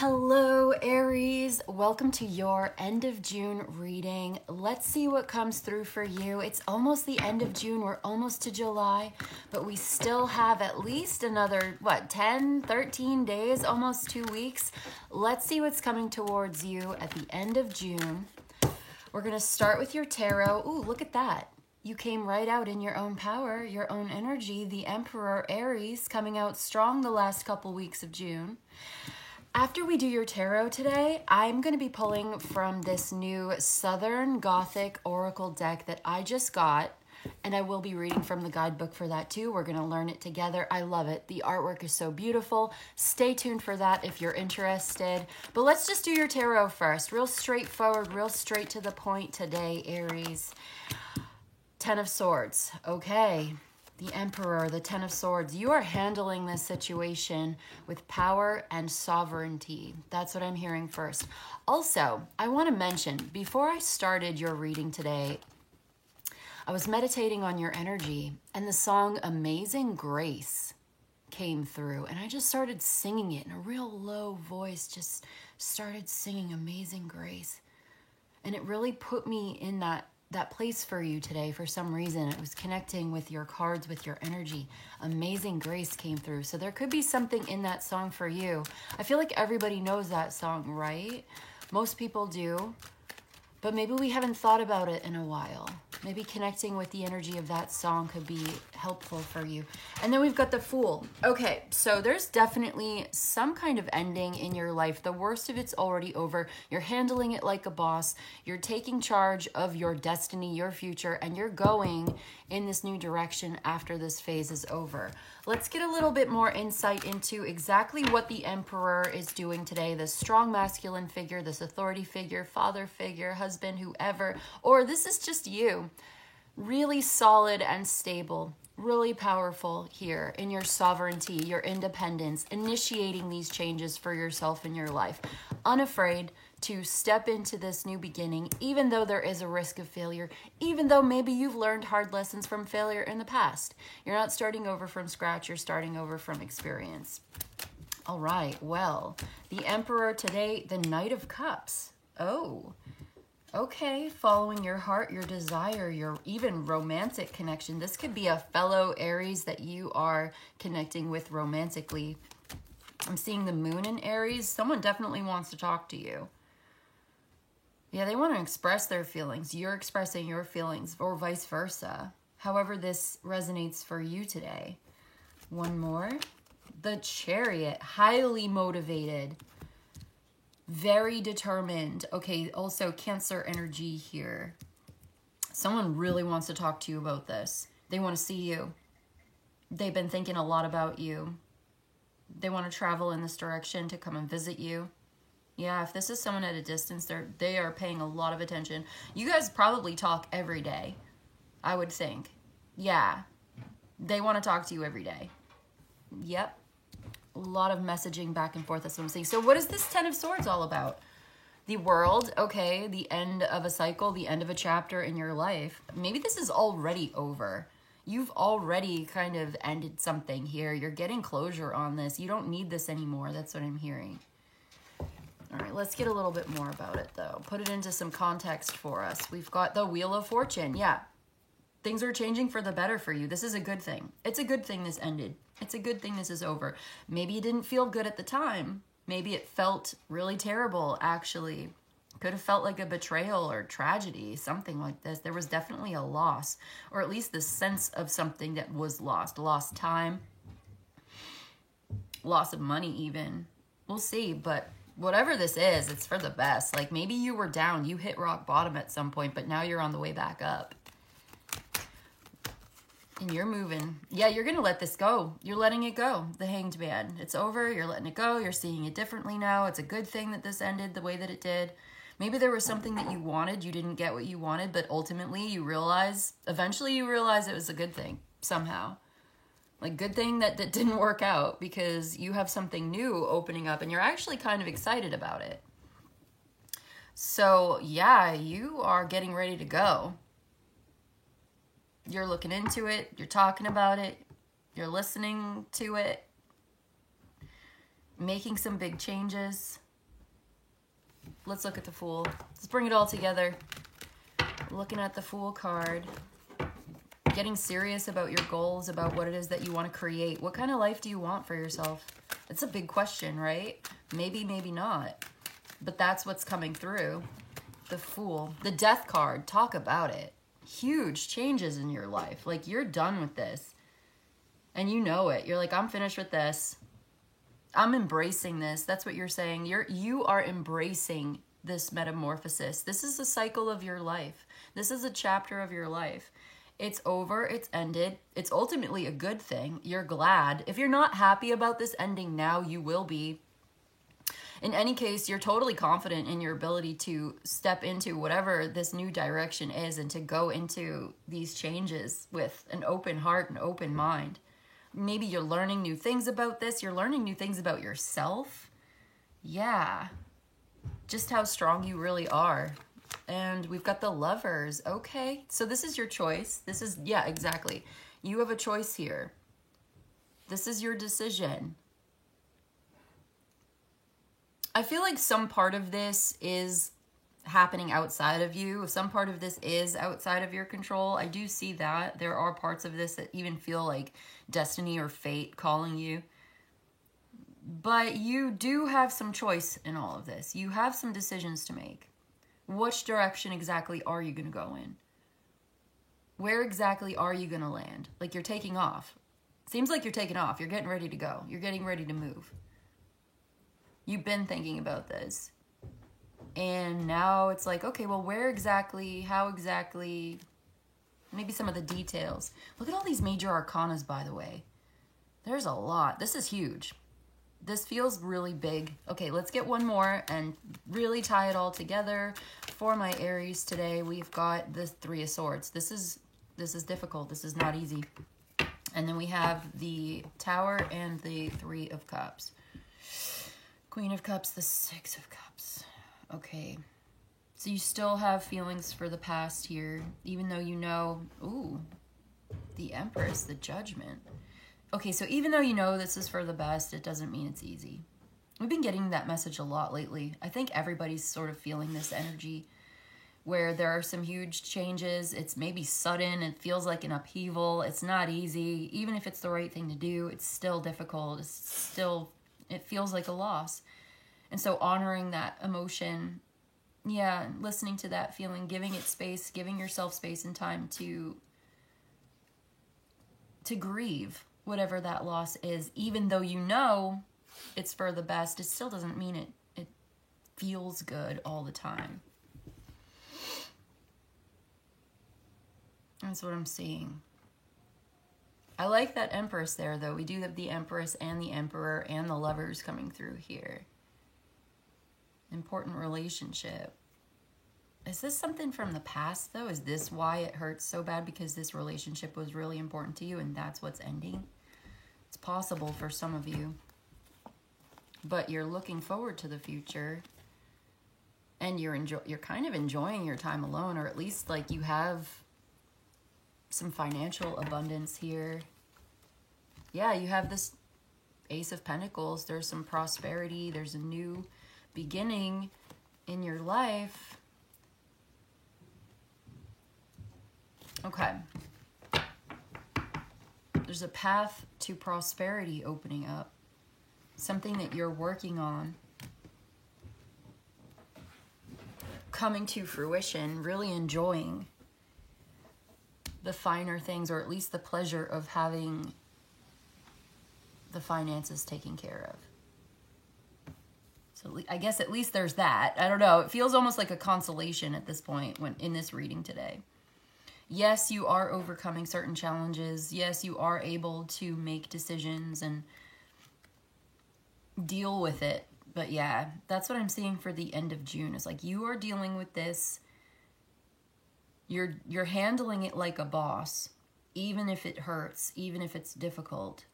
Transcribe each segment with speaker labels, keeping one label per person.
Speaker 1: Hello, Aries. Welcome to your end of June reading. Let's see what comes through for you. It's almost the end of June. We're almost to July, but we still have at least another, 10, 13 days, almost 2 weeks. Let's see what's coming towards you at the end of June. We're going to start with your tarot. Ooh, look at that. You came right out in your own power, your own energy. The Emperor Aries coming out strong the last couple weeks of June. After we do your tarot today, I'm going to be pulling from this new Southern Gothic Oracle deck that I just got, and I will be reading from the guidebook for that too. We're going to learn it together. I love it. The artwork is so beautiful. Stay tuned for that if you're interested. But let's just do your tarot first. Real straightforward, real straight to the point today, Aries. Ten of Swords. Okay. The Emperor, the Ten of Swords. You are handling this situation with power and sovereignty. That's what I'm hearing first. Also, I want to mention, before I started your reading today, I was meditating on your energy, and the song Amazing Grace came through, and I just started singing it in a real low voice, just started singing Amazing Grace. And it really put me in that place for you today for some reason. It was connecting with your cards, with your energy. Amazing Grace came through. So there could be something in that song for you. I feel like everybody knows that song, right? Most people do. But maybe we haven't thought about it in a while. Maybe connecting with the energy of that song could be helpful for you. And then we've got the Fool. Okay, so there's definitely some kind of ending in your life. The worst of it's already over. You're handling it like a boss. You're taking charge of your destiny, your future, and you're going in this new direction after this phase is over. Let's get a little bit more insight into exactly what the Emperor is doing today. This strong masculine figure, this authority figure, father figure, husband, whoever, or this is just you. Really solid and stable, really powerful here in your sovereignty, your independence, initiating these changes for yourself in your life. Unafraid to step into this new beginning, even though there is a risk of failure, even though maybe you've learned hard lessons from failure in the past. You're not starting over from scratch, you're starting over from experience. All right, well, the Emperor today, the Knight of Cups. Oh, okay, following your heart, your desire, your even romantic connection. This could be a fellow Aries that you are connecting with romantically. I'm seeing the Moon in Aries. Someone definitely wants to talk to you. Yeah, they want to express their feelings. You're expressing your feelings, or vice versa. However this resonates for you today. One more. The Chariot, highly motivated. Very determined. Okay, also Cancer energy here. Someone really wants to talk to you about this. They want to see you. They've been thinking a lot about you. They want to travel in this direction to come and visit you. Yeah, if this is someone at a distance, they are paying a lot of attention. You guys probably talk every day, I would think. Yeah, they want to talk to you every day. Yep. A lot of messaging back and forth, that's what I'm saying. So what is this Ten of Swords all about? The World, okay, the end of a cycle, the end of a chapter in your life. Maybe this is already over. You've already kind of ended something here. You're getting closure on this. You don't need this anymore. That's what I'm hearing. All right, let's get a little bit more about it, though. Put it into some context for us. We've got the Wheel of Fortune. Yeah, things are changing for the better for you. This is a good thing. It's a good thing this ended. It's a good thing this is over. Maybe it didn't feel good at the time. Maybe it felt really terrible, actually. Could have felt like a betrayal or tragedy, something like this. There was definitely a loss, or at least the sense of something that was lost. Lost time, loss of money even. We'll see, but whatever this is, it's for the best. Like maybe you were down, you hit rock bottom at some point, but now you're on the way back up. And you're moving. Yeah, you're going to let this go. You're letting it go. The Hanged Man. It's over. You're letting it go. You're seeing it differently now. It's a good thing that this ended the way that it did. Maybe there was something that you wanted. You didn't get what you wanted, but ultimately you realize, eventually you realize it was a good thing somehow. Like good thing that didn't work out because you have something new opening up and you're actually kind of excited about it. So yeah, you are getting ready to go. You're looking into it, you're talking about it, you're listening to it, making some big changes. Let's look at the Fool. Let's bring it all together. Looking at the Fool card. Getting serious about your goals, about what it is that you want to create. What kind of life do you want for yourself? It's a big question, right? Maybe, maybe not. But that's what's coming through. The Fool. The Death card. Talk about it. Huge changes in your life. Like, you're done with this. And you know it. You're like, I'm finished with this. I'm embracing this. That's what you're saying. You are embracing this metamorphosis. This is a cycle of your life. This is a chapter of your life. It's over. It's ended. It's ultimately a good thing. You're glad. If you're not happy about this ending now, you will be. In any case, you're totally confident in your ability to step into whatever this new direction is and to go into these changes with an open heart and open mind. Maybe you're learning new things about this. You're learning new things about yourself. Yeah. Just how strong you really are. And we've got the Lovers. Okay. So this is your choice. This is, yeah, exactly. You have a choice here. This is your decision. I feel like some part of this is happening outside of you. Some part of this is outside of your control. I do see that. There are parts of this that even feel like destiny or fate calling you. But you do have some choice in all of this. You have some decisions to make. Which direction exactly are you going to go in? Where exactly are you going to land? Like, you're taking off. Seems like you're taking off. You're getting ready to go. You're getting ready to move. You've been thinking about this. And now it's like, okay, well, where exactly, how exactly, maybe some of the details. Look at all these major arcanas, by the way. There's a lot. This is huge. This feels really big. Okay, let's get one more and really tie it all together. For my Aries today, we've got the Three of Swords. This is difficult. This is not easy. And then we have the Tower and the Three of Cups. Queen of Cups, the Six of Cups. Okay. So you still have feelings for the past here, even though you know, ooh, the Empress, the Judgment. Okay, so even though you know this is for the best, it doesn't mean it's easy. We've been getting that message a lot lately. I think everybody's sort of feeling this energy where there are some huge changes. It's maybe sudden. It feels like an upheaval. It's not easy. Even if it's the right thing to do, it's still difficult. It feels like a loss. And so honoring that emotion, yeah, listening to that feeling, giving it space, giving yourself space and time to grieve whatever that loss is, even though you know it's for the best, it still doesn't mean it feels good all the time. That's what I'm seeing. I like that Empress there, though. We do have the Empress and the Emperor and the Lovers coming through here. Important relationship. Is this something from the past, though? Is this why it hurts so bad? Because this relationship was really important to you and that's what's ending? It's possible for some of you. But you're looking forward to the future. And you're kind of enjoying your time alone, or at least like you have some financial abundance here. Yeah, you have this Ace of Pentacles. There's some prosperity. There's a new beginning in your life. Okay. There's a path to prosperity opening up. Something that you're working on. Coming to fruition. Really enjoying the finer things, or at least the pleasure of having the finances taken care of. So I guess at least there's that. I don't know. It feels almost like a consolation at this point when in this reading today. Yes, you are overcoming certain challenges. Yes, you are able to make decisions and deal with it. But yeah, that's what I'm seeing for the end of June. It's like you are dealing with this. You're handling it like a boss, even if it hurts, even if it's difficult.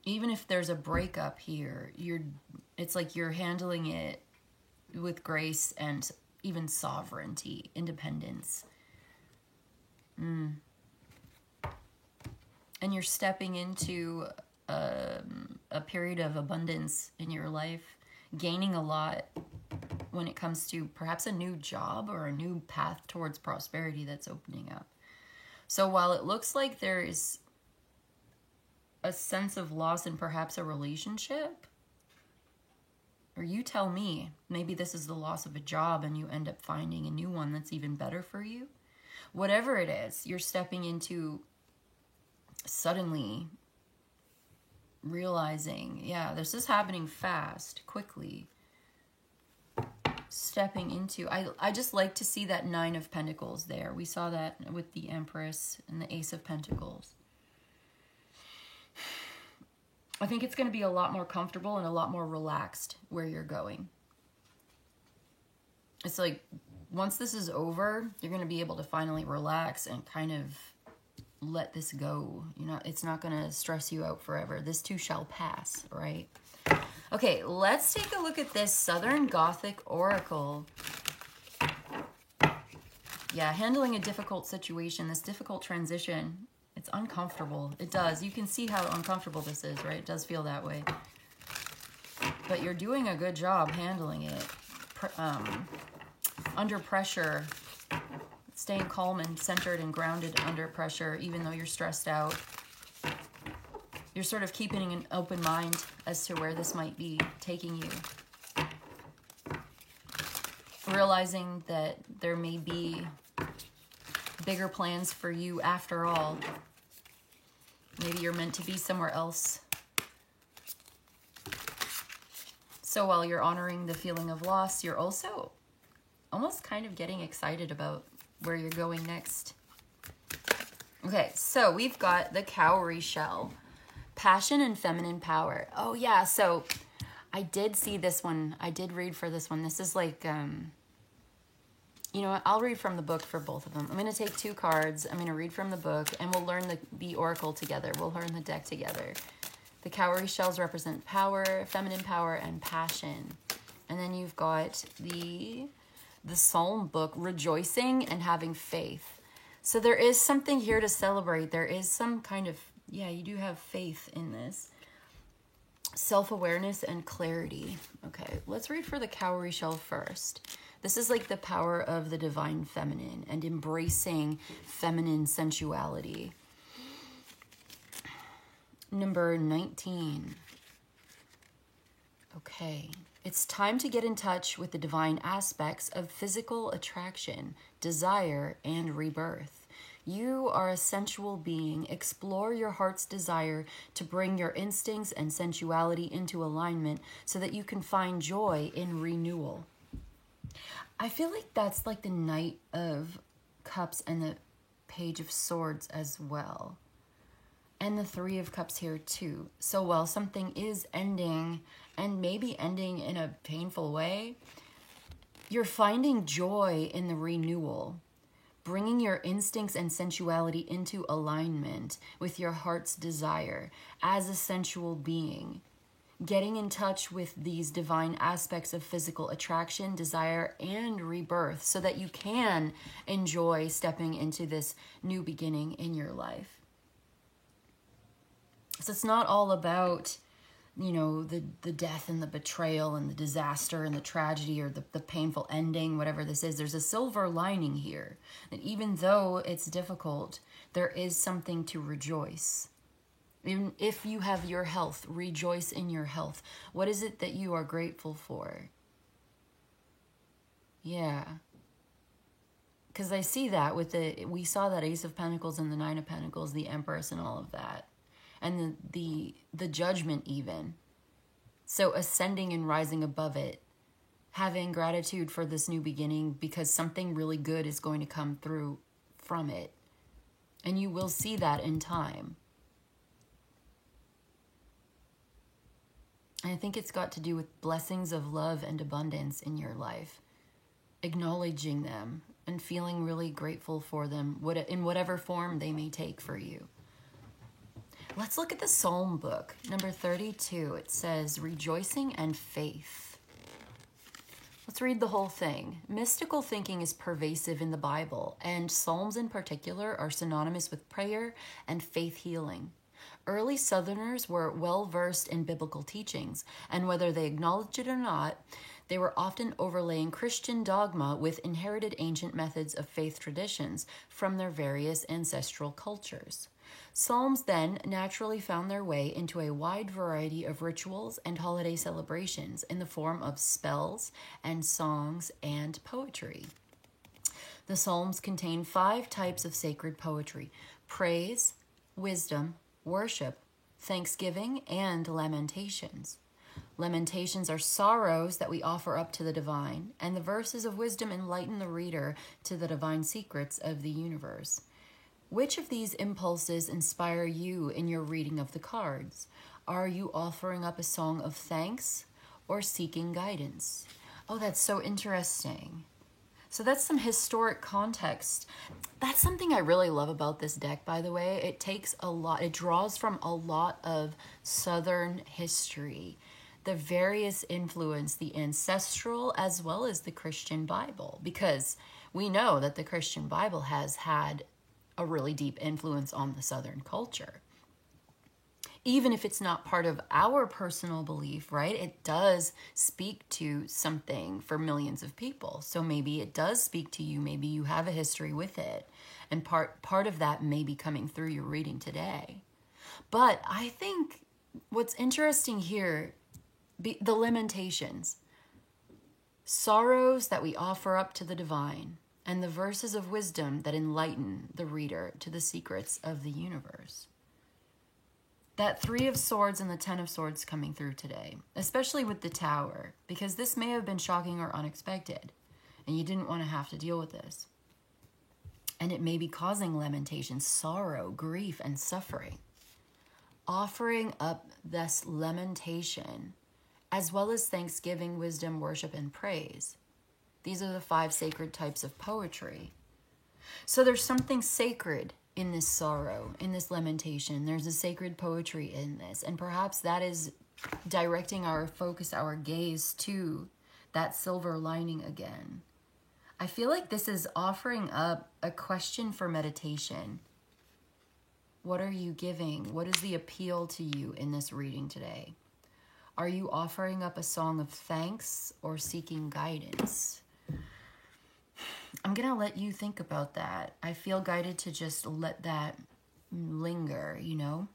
Speaker 1: Even if there's a breakup here, it's like you're handling it with grace and even sovereignty, independence. And you're stepping into a period of abundance in your life. gaining a lot when it comes to perhaps a new job or a new path towards prosperity that's opening up. So while it looks like there is a sense of loss in perhaps a relationship, or you tell me, maybe this is the loss of a job and you end up finding a new one that's even better for you. Whatever it is, you're stepping into suddenly realizing, yeah, this is happening fast, quickly. Stepping into, I just like to see that Nine of Pentacles there. We saw that with the Empress and the Ace of Pentacles. I think it's going to be a lot more comfortable and a lot more relaxed where you're going. It's like once this is over, you're going to be able to finally relax and kind of let this go. You know, it's not going to stress you out forever. This too shall pass, right? Okay, let's take a look at this Southern Gothic Oracle. Yeah, handling a difficult situation, this difficult transition. It's uncomfortable. It does. You can see how uncomfortable this is, right? It does feel that way. But you're doing a good job handling it. Under pressure, staying calm and centered and grounded under pressure, even though you're stressed out. You're sort of keeping an open mind as to where this might be taking you. Realizing that there may be bigger plans for you after all. Maybe you're meant to be somewhere else. So while you're honoring the feeling of loss, you're also almost kind of getting excited about where you're going next. Okay, so we've got the Cowrie Shell. Passion and feminine power. Oh yeah, so I did see this one. I did read for this one. This is like, you know what? I'll read from the book for both of them. I'm going to take two cards. I'm going to read from the book, and we'll learn the oracle together. We'll learn the deck together. The Cowrie Shells represent power, feminine power, and passion. And then you've got the Psalm book, rejoicing and having faith. So there is something here to celebrate. There is some kind of, yeah, you do have faith in this. Self-awareness and clarity. Okay, let's read for the Cowrie Shell first. This is like the power of the divine feminine and embracing feminine sensuality. Number 19. Okay. It's time to get in touch with the divine aspects of physical attraction, desire, and rebirth. You are a sensual being. Explore your heart's desire to bring your instincts and sensuality into alignment so that you can find joy in renewal. I feel like that's like the Knight of Cups and the Page of Swords as well. And the Three of Cups here too. So while something is ending, and maybe ending in a painful way, you're finding joy in the renewal. Bringing your instincts and sensuality into alignment with your heart's desire as a sensual being. Getting in touch with these divine aspects of physical attraction, desire, and rebirth so that you can enjoy stepping into this new beginning in your life. So it's not all about, you know, the death and the betrayal and the disaster and the tragedy or the painful ending, whatever this is. There's a silver lining here. And even though it's difficult, there is something to rejoice. Even if you have your health, rejoice in your health. What is it that you are grateful for? Yeah. Because I see that with we saw that Ace of Pentacles and the Nine of Pentacles, the Empress and all of that. And the Judgment even. So ascending and rising above it. Having gratitude for this new beginning because something really good is going to come through from it. And you will see that in time. And I think it's got to do with blessings of love and abundance in your life. Acknowledging them and feeling really grateful for them in whatever form they may take for you. Let's look at the Psalm book, number 32. It says, rejoicing and faith. Let's read the whole thing. Mystical thinking is pervasive in the Bible, and Psalms in particular are synonymous with prayer and faith healing. Early Southerners were well versed in biblical teachings, and whether they acknowledged it or not, they were often overlaying Christian dogma with inherited ancient methods of faith traditions from their various ancestral cultures. Psalms then naturally found their way into a wide variety of rituals and holiday celebrations in the form of spells and songs and poetry. The Psalms contain 5 types of sacred poetry: praise, wisdom, worship, thanksgiving, and lamentations. Lamentations are sorrows that we offer up to the divine, and the verses of wisdom enlighten the reader to the divine secrets of the universe. Which of these impulses inspire you in your reading of the cards? Are you offering up a song of thanks or seeking guidance? Oh, that's so interesting. So that's some historic context. That's something I really love about this deck, by the way. It takes a lot, it draws from a lot of Southern history, the various influence, the ancestral as well as the Christian Bible, because we know that the Christian Bible has had a really deep influence on the Southern culture. Even if it's not part of our personal belief, right? It does speak to something for millions of people. So maybe it does speak to you. Maybe you have a history with it. And part of that may be coming through your reading today. But I think what's interesting here, the lamentations, sorrows that we offer up to the divine, and the verses of wisdom that enlighten the reader to the secrets of the universe. That 3 of Swords and the 10 of Swords coming through today, especially with the Tower, because this may have been shocking or unexpected, and you didn't want to have to deal with this. And it may be causing lamentation, sorrow, grief, and suffering. Offering up this lamentation, as well as thanksgiving, wisdom, worship, and praise. These are the 5 sacred types of poetry. So there's something sacred in this sorrow, in this lamentation. There's a sacred poetry in this. And perhaps that is directing our focus, our gaze to that silver lining again. I feel like this is offering up a question for meditation. What are you giving? What is the appeal to you in this reading today? Are you offering up a song of thanks or seeking guidance? I'm going to let you think about that. I feel guided to just let that linger, you know,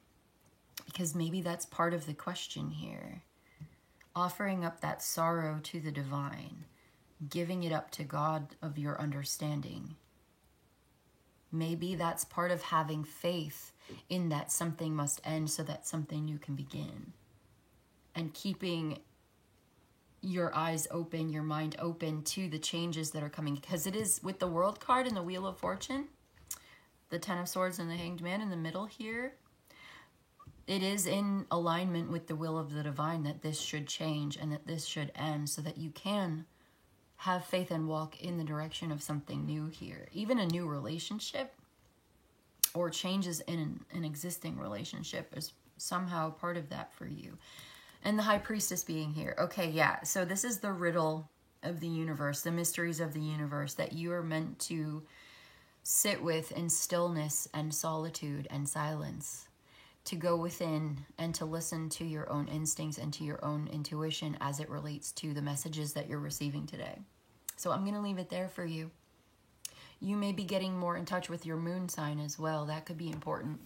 Speaker 1: because maybe that's part of the question here. Offering up that sorrow to the divine, giving it up to God of your understanding. Maybe that's part of having faith in that something must end so that something new can begin. And keeping your eyes open, your mind open to the changes that are coming. Because it is with the World card and the Wheel of Fortune, the 10 of Swords and the Hanged Man in the middle here, it is in alignment with the will of the divine that this should change and that this should end so that you can have faith and walk in the direction of something new here. Even a new relationship or changes in an existing relationship is somehow part of that for you. And the High Priestess being here. Okay, yeah, so this is the riddle of the universe, the mysteries of the universe that you are meant to sit with in stillness and solitude and silence, to go within and to listen to your own instincts and to your own intuition as it relates to the messages that you're receiving today. So I'm going to leave it there for you. You may be getting more in touch with your moon sign as well. That could be important.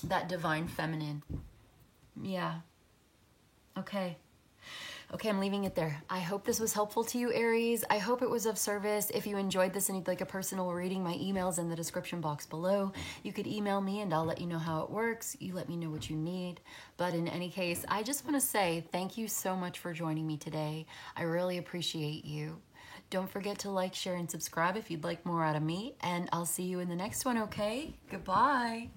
Speaker 1: That divine feminine. Yeah. Okay, I'm leaving it there. I hope this was helpful to you, Aries. I hope it was of service. If you enjoyed this and you'd like a personal reading, my email's in the description box below. You could email me and I'll let you know how it works. You let me know what you need. But in any case, I just want to say thank you so much for joining me today. I really appreciate you. Don't forget to like, share, and subscribe if you'd like more out of me. And I'll see you in the next one, okay? Goodbye.